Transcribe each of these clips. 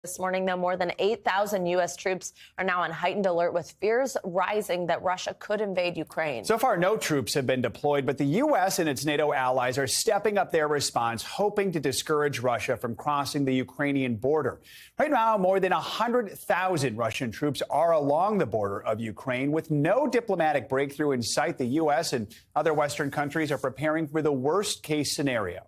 This morning, though, more than 8,000 U.S. troops are now on heightened alert, with fears rising that Russia could invade Ukraine. So far, no troops have been deployed, but the U.S. and its NATO allies are stepping up their response, hoping to discourage Russia from crossing the Ukrainian border. Right now, more than 100,000 Russian troops are along the border of Ukraine. With no diplomatic breakthrough in sight, the U.S. and other Western countries are preparing for the worst-case scenario.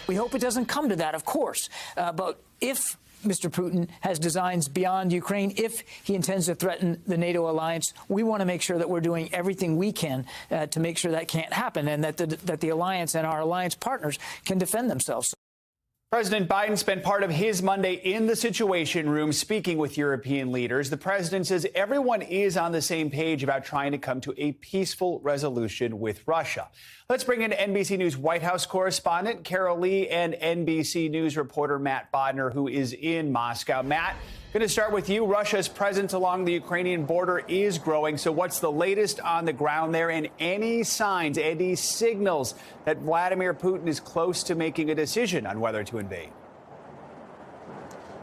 We hope it doesn't come to that, of course, but if Mr. Putin has designs beyond Ukraine, if he intends to threaten the NATO alliance, we want to make sure that we're doing everything we can to make sure that can't happen and that the alliance and our alliance partners can defend themselves. President Biden spent part of his Monday in the Situation Room speaking with European leaders. The president says everyone is on the same page about trying to come to a peaceful resolution with Russia. Let's bring in NBC News White House correspondent Carol Lee and NBC News reporter Matt Bodner, who is in Moscow. Matt, going to start with you. Russia's presence along the Ukrainian border is growing. So what's the latest on the ground there, and any signs, any signals that Vladimir Putin is close to making a decision on whether to invade?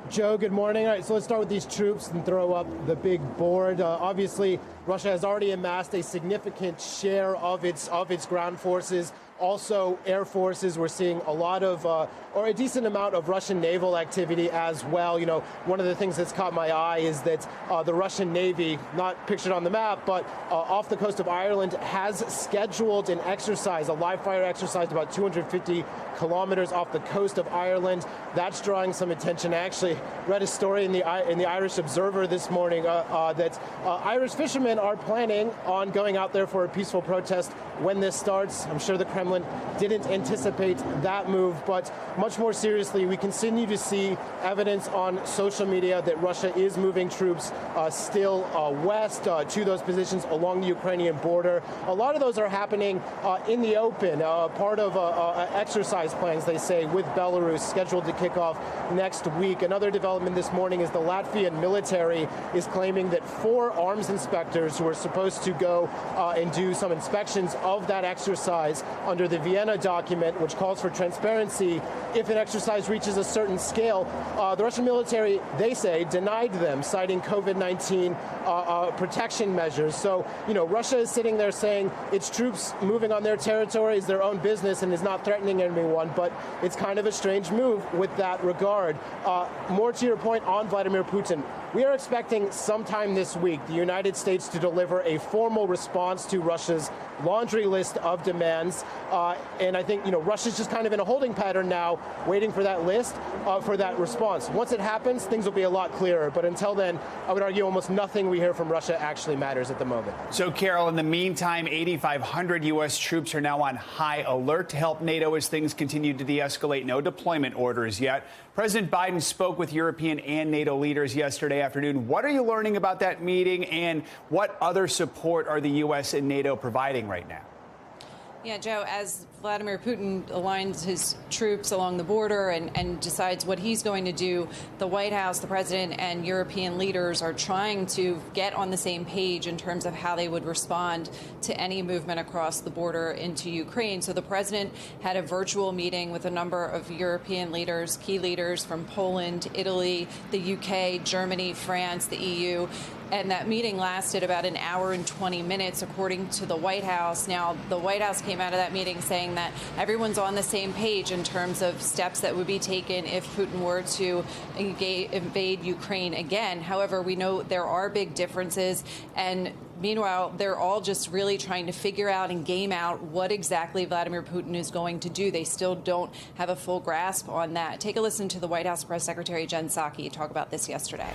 Joe, good morning. All right, so let's start with these troops and throw up the big board. Obviously, Russia has already amassed a significant share of its ground forces. Also, air forces, we're seeing a lot of, or a decent amount of Russian naval activity as well. You know, one of the things that's caught my eye is that the Russian Navy, not pictured on the map, but off the coast of Ireland, has scheduled an exercise, a live fire exercise about 250 kilometers off the coast of Ireland. That's drawing some attention. I actually read a story in the Irish Observer this morning that Irish fishermen are planning on going out there for a peaceful protest when this starts. I'm sure the Kremlin didn't anticipate that move, but much more seriously, we continue to see evidence on social media that Russia is moving troops still west to those positions along the Ukrainian border. A lot of those are happening in the open, part of exercise plans, they say, with Belarus scheduled to kick off next week. Another development this morning is the Latvian military is claiming that 4 arms inspectors who are supposed to go and do some inspections of that exercise under the Vienna document, which calls for transparency, if an exercise reaches a certain scale, the Russian military, they say, denied them, citing COVID-19 protection measures. So, you know, Russia is sitting there saying its troops moving on their territory is their own business and is not threatening anyone, but it's kind of a strange move with that regard. More to your point on Vladimir Putin, we are expecting sometime this week the United States to deliver a formal response to Russia's laundry list of demands. And I think, you know, Russia's just kind of in a holding pattern now, waiting for that list, for that response. Once it happens, things will be a lot clearer. But until then, I would argue almost nothing we hear from Russia actually matters at the moment. So, Carol, in the meantime, 8,500 U.S. troops are now on high alert to help NATO as things continue to de-escalate. No deployment orders yet. President Biden spoke with European and NATO leaders yesterday afternoon. What are you learning about that meeting, and what other support are the U.S. and NATO providing right now? Yeah, Joe, as Vladimir Putin aligns his troops along the border and decides what he's going to do, the White House, the president, and European leaders are trying to get on the same page in terms of how they would respond to any movement across the border into Ukraine. So the president had a virtual meeting with a number of European leaders, key leaders from Poland, Italy, the UK, Germany, France, the EU. And that meeting lasted about an hour and 20 minutes, according to the White House. Now, the White House came out of that meeting saying that everyone's on the same page in terms of steps that would be taken if Putin were to invade Ukraine again. However, we know there are big differences, and meanwhile, they're all just really trying to figure out and game out what exactly Vladimir Putin is going to do. They still don't have a full grasp on that. Take a listen to the White House Press Secretary Jen Psaki talk about this yesterday.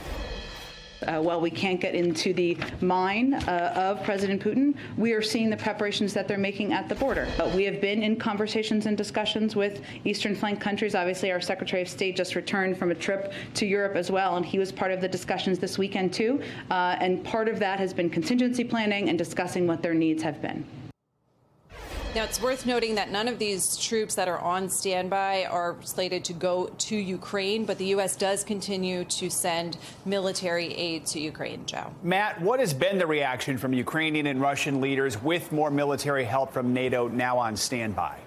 While we can't get into the mind of President Putin, we are seeing the preparations that they're making at the border. We have been in conversations and discussions with Eastern flank countries. Obviously, our Secretary of State just returned from a trip to Europe as well, and he was part of the discussions this weekend, too. And part of that has been contingency planning and discussing what their needs have been. Now, it's worth noting that none of these troops that are on standby are slated to go to Ukraine, but the U.S. does continue to send military aid to Ukraine, Joe. Matt, what has been the reaction from Ukrainian and Russian leaders with more military help from NATO now on standby?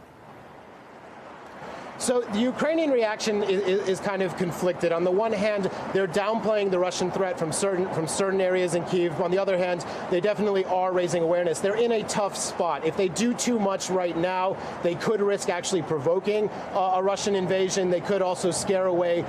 So the Ukrainian reaction is kind of conflicted. On the one hand, they're downplaying the Russian threat from certain areas in Kyiv. On the other hand, they definitely are raising awareness. They're in a tough spot. If they do too much right now, they could risk actually provoking a Russian invasion. They could also scare away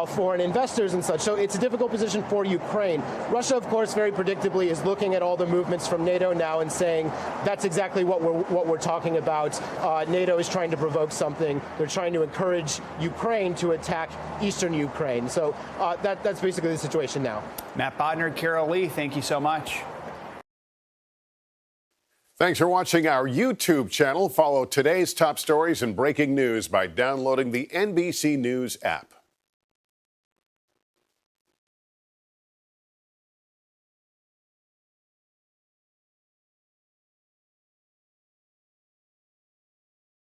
foreign investors and such. So it's a difficult position for Ukraine. Russia, of course, very predictably is looking at all the movements from NATO now and saying that's exactly what we're talking about. NATO is trying to provoke something. They're trying to encourage Ukraine to attack eastern Ukraine. So that's basically the situation now. Matt Bodner, Carol Lee, thank you so much. Thanks for watching our YouTube channel. Follow today's top stories and breaking news by downloading the NBC News app.